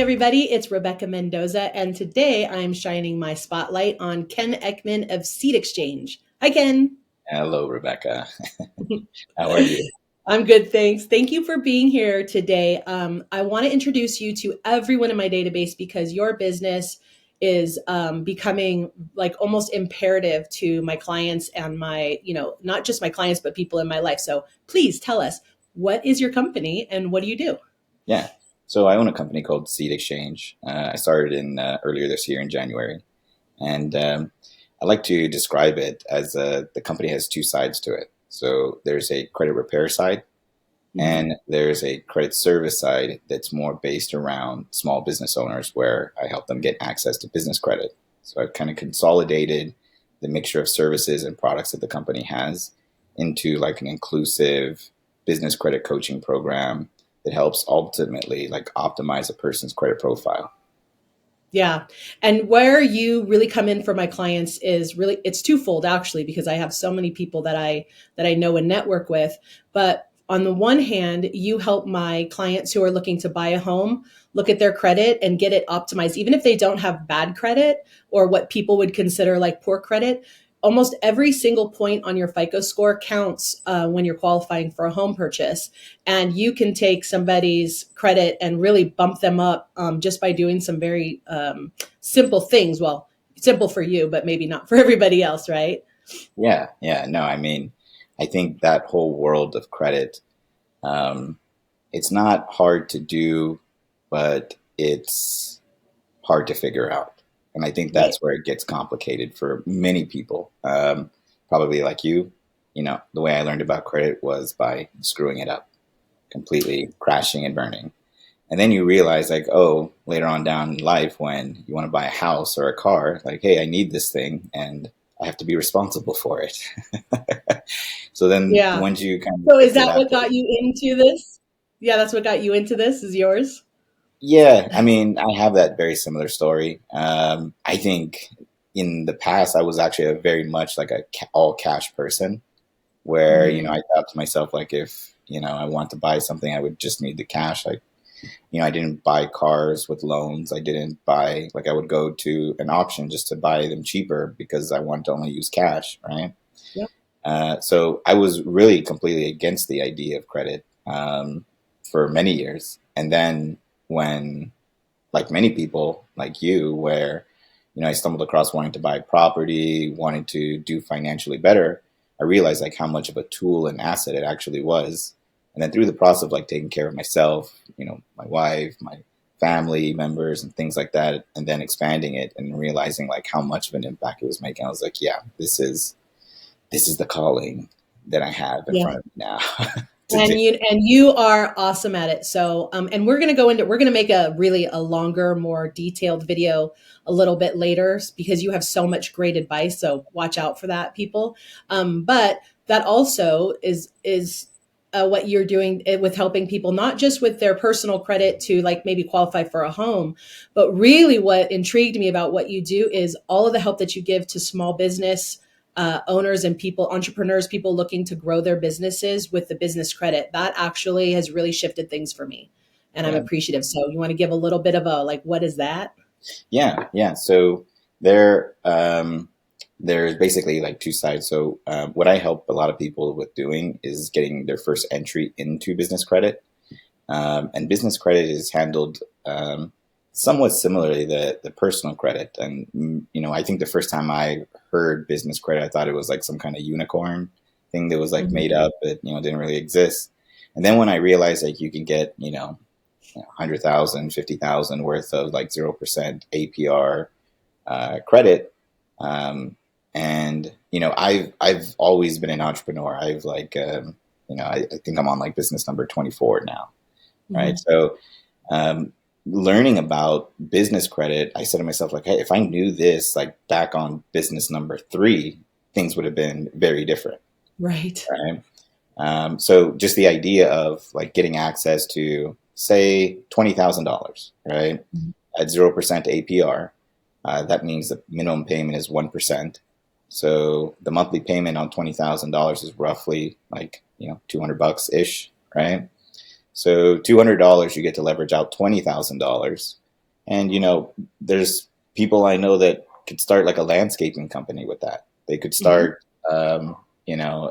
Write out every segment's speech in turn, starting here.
everybody. It's Rebecca Mendoza, and today I'm shining my spotlight on Ken Eckman of Xchange. Hi, Ken. Hello, Rebecca. How are you? I'm good, thanks. Thank you for being here today. I want to introduce you to everyone in my database because your business is becoming like almost imperative to my clients and my, not just my clients, but people in my life. So please tell us, what is your company and what do you do? Yeah. So I own a company called Seed Exchange. I started in earlier this year in January, and I like to describe it as the company has two sides to it. So there's a credit repair side, Mhm. and there's a credit service side that's more based around small business owners, where I help them get access to business credit. So I've kind of consolidated the mixture of services and products that the company has into like an inclusive business credit coaching program that helps ultimately like optimize a person's credit profile. Yeah. And where you really come in for my clients is really it's twofold actually because I have so many people that I know and network with, but on the one hand, you help my clients who are looking to buy a home look at their credit and get it optimized even if they don't have bad credit or what people would consider like poor credit. Almost every single point on your FICO score counts when you're qualifying for a home purchase. And you can take somebody's credit and really bump them up just by doing some very simple things. Well, simple for you, but maybe not for everybody else, right? Yeah, yeah, no, I mean, I think that whole world of credit, um, it's not hard to do, but it's hard to figure out. And I think Right. that's where it gets complicated for many people. Probably like you, the way I learned about credit was by screwing it up, completely crashing and burning. And then you realize, like, oh, later on down in life, when you want to buy a house or a car, like, hey, I need this thing and I have to be responsible for it. So then Yeah. once you kind of So is get to that that what point, got you into this? Yeah, that's what got you into this is yours. yeah, I mean, I have that very similar story. I think in the past, I was actually a very much like a all cash person, where Mm, I thought to myself like, if I want to buy something, I would just need the cash. Like, I didn't buy cars with loans. I didn't buy like I would go to an auction just to buy them cheaper because I wanted to only use cash, right? yep. So I was really completely against the idea of credit for many years, and then when like many people like you, where I stumbled across wanting to buy property, wanting to do financially better, I realized like how much of a tool and asset it actually was. And then through the process of like taking care of myself, my wife, my family members and things like that, and then expanding it and realizing like how much of an impact it was making, I was like, yeah, this is the calling that I have in Yeah. front of me now to do. And you are awesome at it. So and we're gonna make a really a longer, more detailed video a little bit later because you have so much great advice. So watch out for that, people. But that also is what you're doing with helping people, not just with their personal credit to like maybe qualify for a home, but really what intrigued me about what you do is all of the help that you give to small business owners and people, entrepreneurs, people looking to grow their businesses with the business credit. That actually has really shifted things for me. And I'm Yeah. appreciative. So you want to give a little bit of a like, what is that? Yeah, yeah. So there's basically like two sides. So what I help a lot of people with doing is getting their first entry into business credit, and business credit is handled somewhat similarly the personal credit. And I think the first time I heard business credit, I thought it was like some kind of unicorn thing that was like Mhm. made up, but didn't really exist. And then when I realized like you can get 100,000, 50,000 worth of like 0% APR credit. And I've always been an entrepreneur. I've like I think I'm on like business number 24 now, right? Mhm. So learning about business credit, I said to myself like, hey, if I knew this like back on business number 3, things would have been very different, Right. right? So just the idea of like getting access to say $20,000, right, Mhm. at 0% APR, that means the minimum payment is 1%. So the monthly payment on $20,000 is roughly like $200 ish, right? So $200 you get to leverage out $20,000, And, there's people I know that could start like a landscaping company with that. They could Hmm. start, or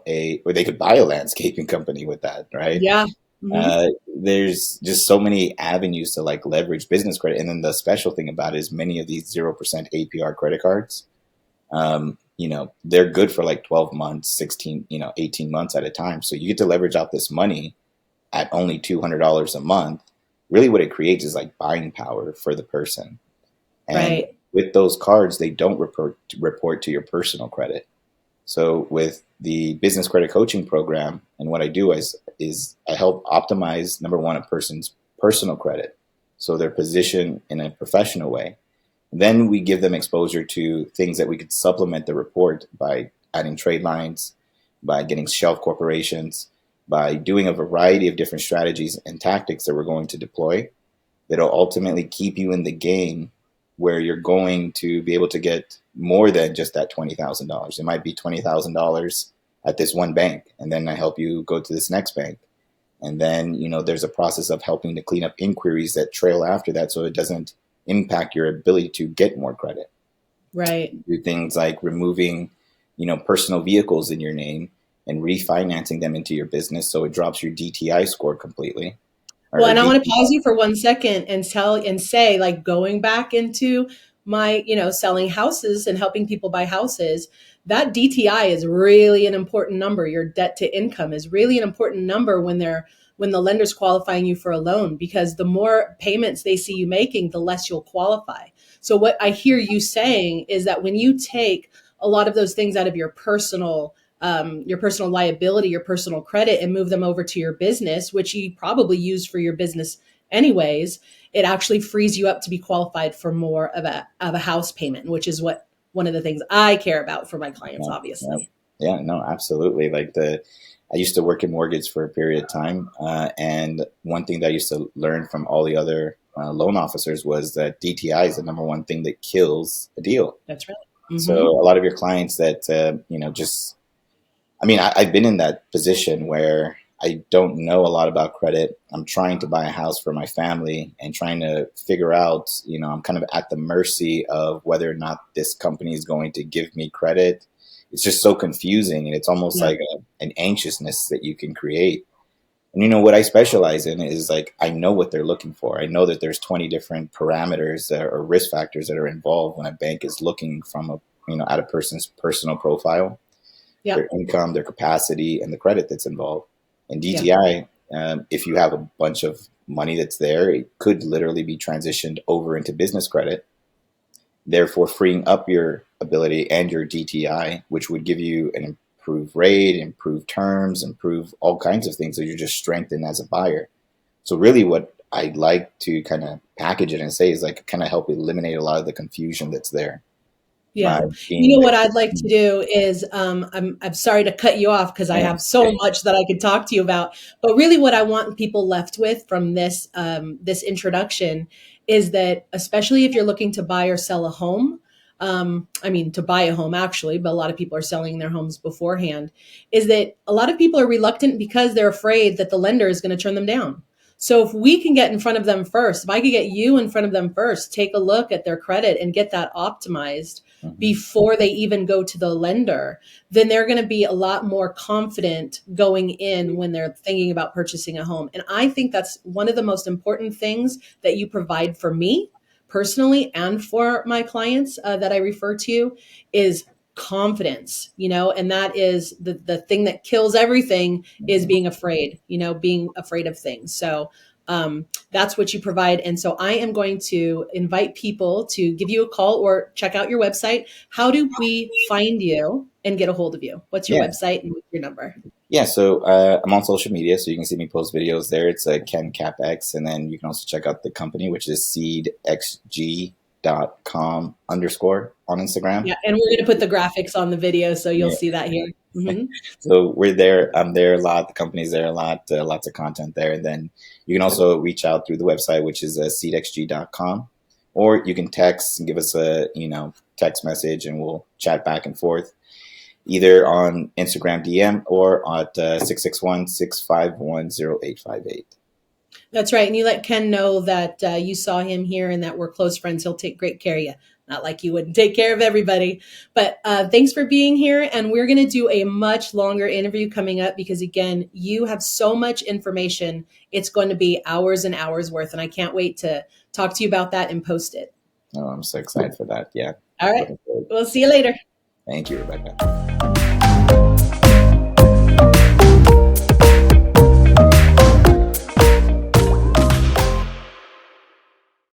they could buy a landscaping company with that, right? Yeah. Hmm. There's just so many avenues to like leverage business credit. And then the special thing about it is many of these 0% APR credit cards, they're good for like 12 months, 16, 18 months at a time. So you get to leverage out this money at only $200 a month. Really what it creates is like buying power for the person. And Right. with those cards, they don't report to your personal credit. So with the business credit coaching program, and what I do is I help optimize, number one, a person's personal credit, so they're positioned in a professional way. Then we give them exposure to things that we could supplement the report by adding trade lines, by getting shelf corporations, by doing a variety of different strategies and tactics that we're going to deploy that'll ultimately keep you in the game, where you're going to be able to get more than just that $20,000. It might be $20,000 at this one bank, and then I help you go to this next bank. And then, there's a process of helping to clean up inquiries that trail after that so it doesn't impact your ability to get more credit. Right. Do things like removing, personal vehicles in your name and refinancing them into your business so it drops your DTI score completely. Well, Or and I want to DTI. pause you for 1 second and tell and say, like, going back into my, selling houses and helping people buy houses, that DTI is really an important number. Your debt to income is really an important number when the lender's qualifying you for a loan, because the more payments they see you making, the less you'll qualify. So what I hear you saying is that when you take a lot of those things out of your personal liability, your personal credit, and move them over to your business, which you probably use for your business anyways, it actually frees you up to be qualified for more of a house payment, which is what one of the things I care about for my clients, Yeah, yeah, obviously. yeah. No, absolutely. I used to work in mortgage for a period of time, and one thing that I used to learn from all the other loan officers was that DTI is the number one thing that kills a deal. That's right. So Mm-hmm. a lot of your clients that just, I mean, I've been in that position where I don't know a lot about credit. I'm trying to buy a house for my family and trying to figure out, I'm kind of at the mercy of whether or not this company is going to give me credit. It's just so confusing, and it's almost Yeah. like an anxiousness that you can create. And what I specialize in is like, I know what they're looking for. I know that there's 20 different parameters or risk factors that are involved when a bank is looking from at a person's personal profile, Yeah. their income, their capacity, and the credit that's involved. And Yeah. DTI, if you have a bunch of money that's there, it could literally be transitioned over into business credit, therefore freeing up your ability and your DTI, which would give you an improved rate, improved terms, improve all kinds of things. So you're just strengthened as a buyer. So really what I'd like to kind of package it and say is like kind of help eliminate a lot of the confusion that's there by Yeah. You being know there. what I'd like to do is I'm sorry to cut you off because I Yeah. have so much that I could talk to you about. But really what I want people left with from this introduction is that, especially if you're looking to buy or sell a home, I mean to buy a home actually, but a lot of people are selling their homes beforehand, is that a lot of people are reluctant because they're afraid that the lender is going to turn them down. So if we can get in front of them first, if I could get you in front of them first, take a look at their credit and get that optimized Mhm. before they even go to the lender, then they're going to be a lot more confident going in when they're thinking about purchasing a home. And I think that's one of the most important things that you provide for me personally and for my clients that I refer to is confidence, and that is the thing that kills everything is Mhm. being afraid, being afraid of things. So that's what you provide. And so I am going to invite people to give you a call or check out your website. How do we find you and get a hold of you? What's your Yeah. website and what's your number? Yeah, so I'm on social media, so you can see me post videos there. It's Ken CapX, and then you can also check out the company, which is seedxg.com underscore on Instagram. Yeah, and we're going to put the graphics on the video, so you'll Yeah, see that here. Hmm. so we're there. I'm there a lot. The company's there a lot. Lots of content there. And then you can also reach out through the website, which is seedxg.com, or you can text and give us a text message, and we'll chat back and forth either on Instagram DM or at 661-651-0858. That's right. And you let Ken know that you saw him here and that we're close friends. He'll take great care of you. Not like you wouldn't take care of everybody. But thanks for being here. And we're going to do a much longer interview coming up because, again, you have so much information. It's going to be hours and hours worth. And I can't wait to talk to you about that and post it. Oh, I'm so excited for that. Yeah. All right. Looking forward. We'll see you later. Thank you, Rebecca.